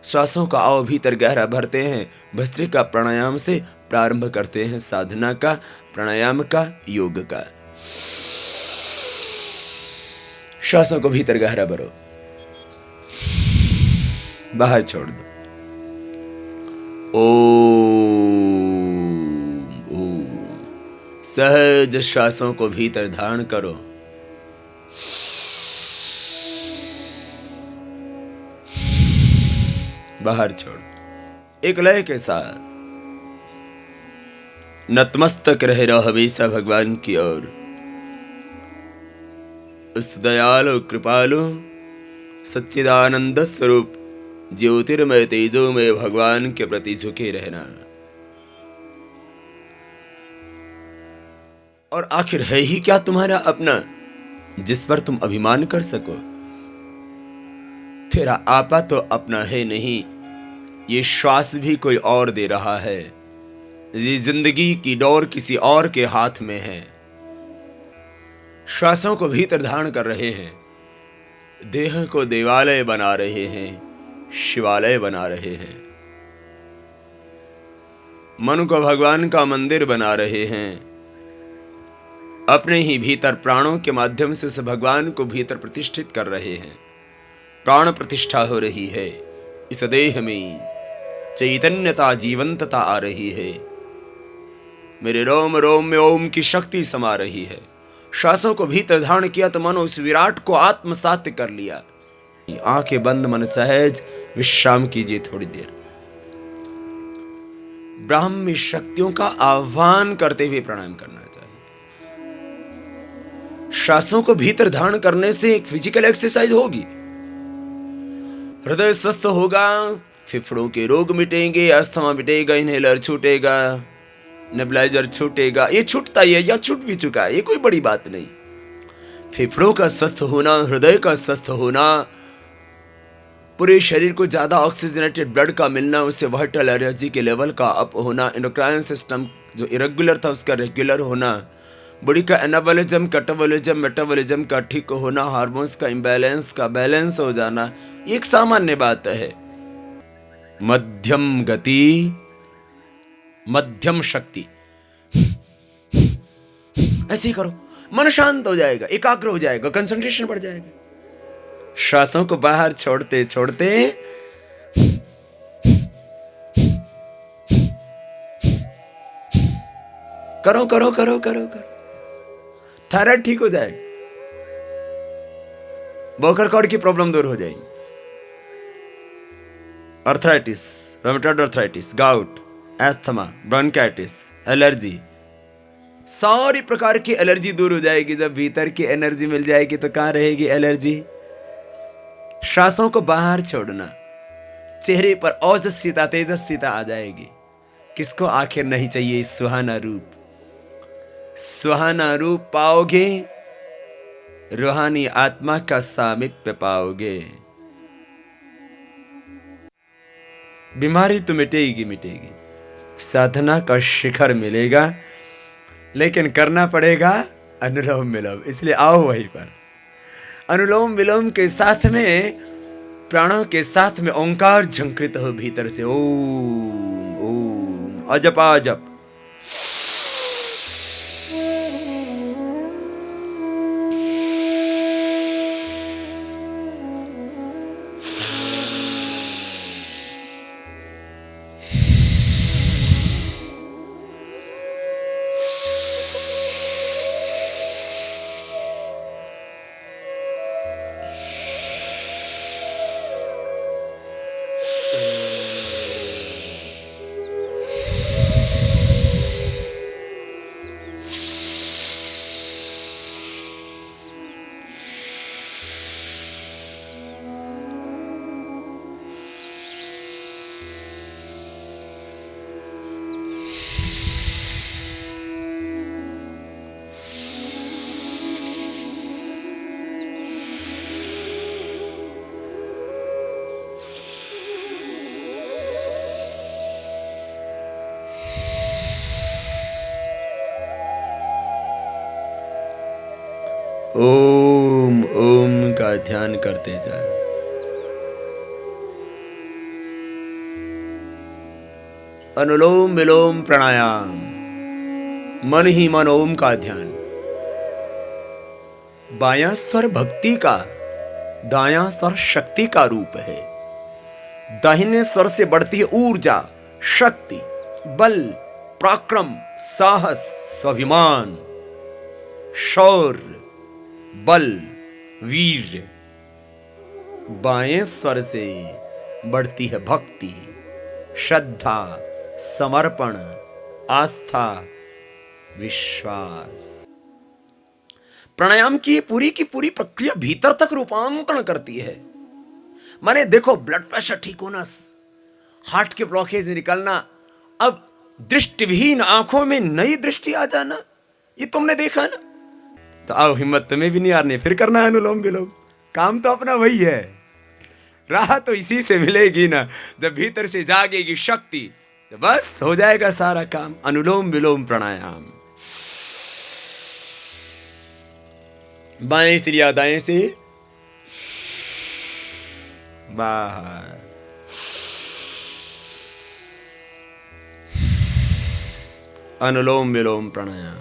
श्वासों का आओ भीतर गहरा भरते हैं। भस्त्रिका प्राणायाम से प्रारंभ करते हैं साधना का, प्राणायाम का, योग का। श्वासों को भीतर गहरा भरो, बाहर छोड़ दो। ओम। सहज श्वासों को भीतर धारण करो। बाहर छोड़। एक लय के साथ नतमस्तक रहे रहो हमेशा भगवान की ओर। उस दयालु कृपालु सच्चिदानंद स्वरूप ज्योतिर्मय तेजोमय भगवान के प्रति झुके रहना। और आखिर है ही क्या तुम्हारा अपना जिस पर तुम अभिमान कर सको? तेरा आपा तो अपना है नहीं, ये श्वास भी कोई और दे रहा है। ये जिंदगी की डोर किसी और के हाथ में है। श्वासों को भीतर धारण कर रहे हैं, देह को देवालय बना रहे हैं, शिवालय बना रहे हैं, मन को भगवान का मंदिर बना रहे हैं। अपने ही भीतर प्राणों के माध्यम से उस भगवान को भीतर प्रतिष्ठित कर रहे हैं। प्राण प्रतिष्ठा हो रही है। इस देह में चैतन्यता, जीवंतता आ रही है। मेरे रोम रोम में ओम की शक्ति समा रही है। श्वासों को भीतर धारण किया तो मानो उस विराट को आत्मसात कर लिया। आंखें बंद, मन सहज विश्राम कीजिए थोड़ी देर। ब्राह्मी शक्तियों का आह्वान करते हुए प्राणायाम करना चाहिए। श्वासों को भीतर धारण करने से एक फिजिकल एक्सरसाइज होगी, हृदय स्वस्थ होगा, फेफड़ों के रोग मिटेंगे, अस्थमा मिटेगा, इनहेलर छूटेगा, नेबुलाइजर छूटेगा। ये छूटता ही है या छूट भी चुका है, ये कोई बड़ी बात नहीं। फेफड़ों का स्वस्थ होना, हृदय का स्वस्थ होना, पूरे शरीर को ज्यादा ऑक्सीजनेटेड ब्लड का मिलना, उससे वाइटल एनर्जी के लेवल का अप होना, एंडोक्राइन सिस्टम जो इरेगुलर था उसका रेगुलर होना, बॉडी का एनाबॉलिज्म, कैटाबॉलिज्म, मेटाबॉलिज्म का ठीक होना, हार्मोन्स का इम्बैलेंस का बैलेंस हो जाना, ये एक सामान्य बात है। मध्यम गति, मध्यम शक्ति, ऐसे ही करो, मन शांत हो जाएगा, एकाग्र हो जाएगा, कंसंट्रेशन बढ़ जाएगा। श्वासों को बाहर छोड़ते छोड़ते करो करो करो करो करो। थायराइड ठीक हो जाएगा, वोकल कॉर्ड की प्रॉब्लम दूर हो जाएगी, arthritis, rheumatoid arthritis, gout, asthma, bronchitis, allergy, सारी प्रकार की एलर्जी दूर हो जाएगी। जब भीतर की एनर्जी मिल जाएगी तो कहां रहेगी एलर्जी? श्वासों को बाहर छोड़ना, चेहरे पर ओजस्विता, तेजस्विता आ जाएगी। किसको आखिर नहीं चाहिए सुहाना रूप? सुहाना रूप पाओगे, रूहानी आत्मा का सामीप्य पाओगे। बीमारी तो मिटेगी मिटेगी, साधना का शिखर मिलेगा, लेकिन करना पड़ेगा अनुलोम विलोम। इसलिए आओ वहीं पर। अनुलोम विलोम के साथ में, प्राणों के साथ में ओंकार झंकृत हो भीतर से। ओम ओम, अजप अजप। ओम ओम का ध्यान करते जाए। अनुलोम विलोम प्राणायाम, मन ही मन ओम का ध्यान। बायां स्वर भक्ति का, दायां स्वर शक्ति का रूप है। दाहिने स्वर से बढ़ती है ऊर्जा, शक्ति, बल, पराक्रम, साहस, स्वाभिमान, शौर्य, बल, वीर। बाएं स्वर से बढ़ती है भक्ति, श्रद्धा, समर्पण, आस्था, विश्वास। प्राणायाम की पूरी प्रक्रिया भीतर तक रूपांतरण करती है। माने देखो, ब्लड प्रेशर ठीक होना, हार्ट के ब्लॉकेज निकलना, अब दृष्टिविहीन आंखों में नई दृष्टि आ जाना, ये तुमने देखा ना। तो आओ, हिम्मत तुम्हें भी नहीं हारनी, फिर करना है अनुलोम विलोम। काम तो अपना वही है, राह तो इसी से मिलेगी ना। जब भीतर से जागेगी शक्ति तो बस हो जाएगा सारा काम। अनुलोम विलोम प्राणायाम। बाएं से या दाएं से बाहर, अनुलोम विलोम प्राणायाम।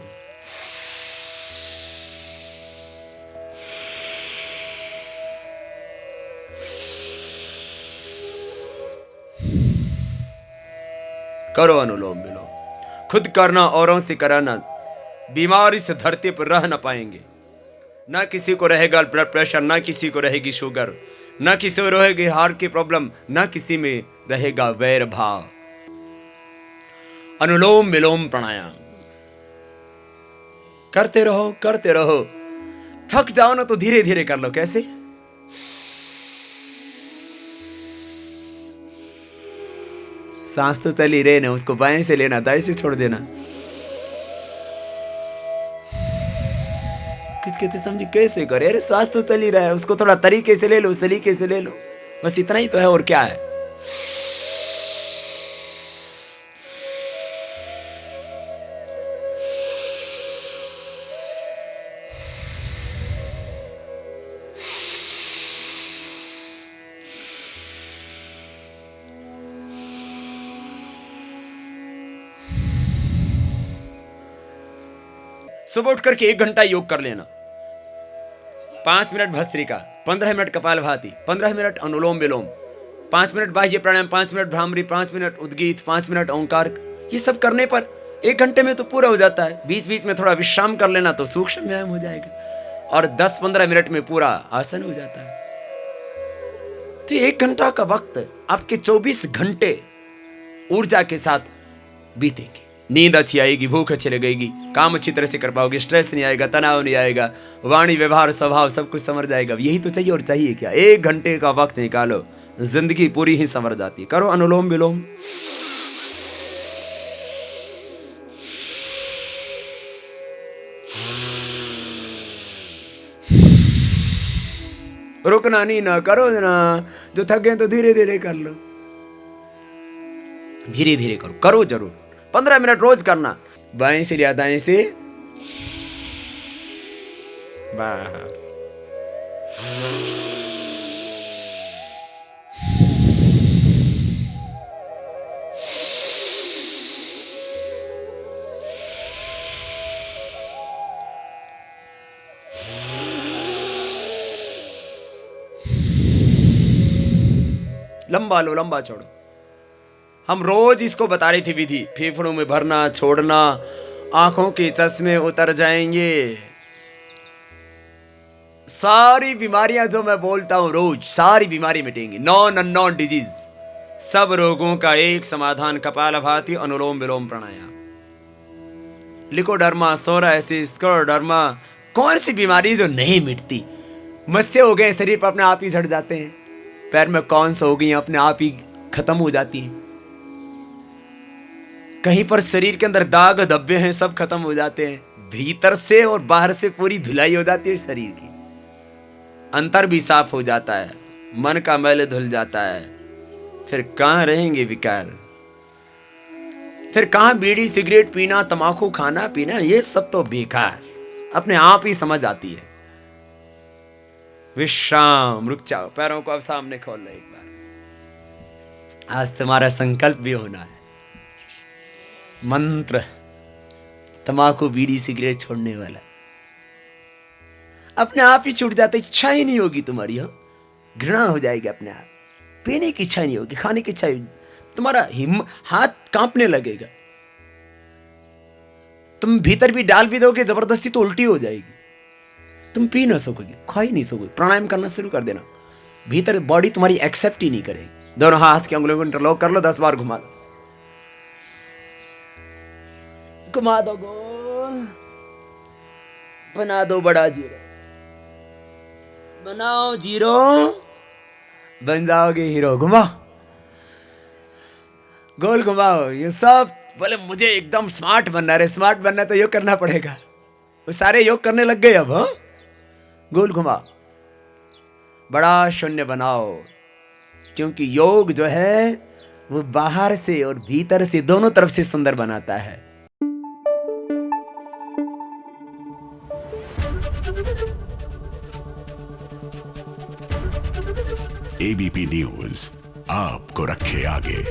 करो अनुलोम विलोम। खुद करना, औरों से कराना। बीमारी से धरती पर रह न पाएंगे। ना किसी को रहेगा ब्लड प्रेशर, ना किसी को रहेगी शुगर, ना किसी को रहेगी हार्ट की प्रॉब्लम, ना किसी में रहेगा वैर भाव। अनुलोम विलोम प्राणायाम करते रहो, करते रहो। थक जाओ ना तो धीरे धीरे कर लो। कैसे? सांस तो चली रहे ना, उसको बाएं से लेना, दाएं से छोड़ देना। किस कहते समझी कैसे करे? अरे सांस तो चली रहा है, उसको थोड़ा तरीके से ले लो, सलीके से ले लो। बस इतना ही तो है, और क्या है। सुबह उठ करके 1 घंटा योग कर लेना। 5 minute Bhastrika, 15 minute Kapalbhati, 15 minute Anulom Vilom, 5 minute Bahya pranayama, 5 minute bhramari, 5 minute उद्गीत, 5 मिनट ओंकार। ये सब करने पर 1 घंटे में तो पूरा हो जाता है। बीच बीच में थोड़ा विश्राम कर लेना तो सूक्ष्म व्यायाम हो जाएगा, और 10-15 मिनट में पूरा आसन हो जाता है। तो 1 घंटा का वक्त आपके 24 घंटे ऊर्जा के साथ बीतेंगे। नींद अच्छी आएगी, भूख अच्छी लगेगी, काम अच्छी तरह से कर पाओगे, स्ट्रेस नहीं आएगा, तनाव नहीं आएगा, वाणी, व्यवहार, स्वभाव सब कुछ संवर जाएगा। यही तो चाहिए, और चाहिए क्या? 1 घंटे का वक्त निकालो, जिंदगी पूरी ही संवर जाती है। करो अनुलोम विलोम। रुकना नहीं ना, करो ना। जो थक गए तो धीरे धीरे कर लो, धीरे धीरे करो, करो जरूर। 15 मिनट रोज करना। बाएं से या दाएं से बाहर, लंबा लो, लंबा छोड़ो। हम रोज इसको बता रही थी विधि। फेफड़ों में भरना, छोड़ना, आंखों के चश्मे उतर जाएंगे। सारी बीमारियां जो मैं बोलता हूं रोज, सारी बीमारी मिटेंगी। नॉन अननोन डिजीज, सब रोगों का एक समाधान, कपालभाति, अनुलोम विलोम प्राणायाम। लिकोडर्मा, सोरायसिस, स्क्लेरोडर्मा, कौन सी बीमारी जो नहीं मिटती? मस्से हो गए शरीर पर, अपने आप ही झड़ जाते हैं। पैर में कौन सा हो गई, अपने आप ही खत्म हो जाती है। कहीं पर शरीर के अंदर दाग धब्बे हैं, सब खत्म हो जाते हैं। भीतर से और बाहर से पूरी धुलाई हो जाती है शरीर की। अंतर भी साफ हो जाता है, मन का मैल धुल जाता है। फिर कहां रहेंगे विकार? फिर कहां बीड़ी सिगरेट पीना, तंबाकू खाना पीना? ये सब तो बेकार, अपने आप ही समझ आती है। विश्राम, रुक जाओ, पैरों को अब सामने खोल लो एक बार। आज तुम्हारा संकल्प भी होना है। मंत्र, तम्बाकू बीड़ी सिगरेट छोड़ने वाला, अपने आप ही छूट जाता, इच्छा ही नहीं होगी तुम्हारी। हाँ, घृणा हो जाएगी अपने आप, पीने की इच्छा नहीं होगी, खाने की इच्छा, तुम्हारा हाथ कांपने लगेगा। तुम भीतर भी डाल भी दोगे जबरदस्ती तो उल्टी हो जाएगी, तुम पी ना सकोगे, खा ही नहीं सकोगे। प्राणायाम करना शुरू कर देना, भीतर बॉडी तुम्हारी एक्सेप्ट ही नहीं करेगी। दोनों हाथ की उंगलियों को इंटरलॉक कर लो, 10 बार घुमा दो, घुमा दो गोल, बना दो बड़ा जीरो, बनाओ जीरो, बन जाओगे हीरो। घुमाओ, गोल घुमाओ। ये सब बोले मुझे एकदम स्मार्ट बनना है, स्मार्ट बनना है तो योग करना पड़ेगा। वो सारे योग करने लग गए अब। हाँ, गोल घुमाओ, बड़ा शून्य बनाओ, क्योंकि योग जो है वो बाहर से और भीतर से दोनों तरफ से सुंदर बनाता है। एबीपी न्यूज आपको रखे आगे।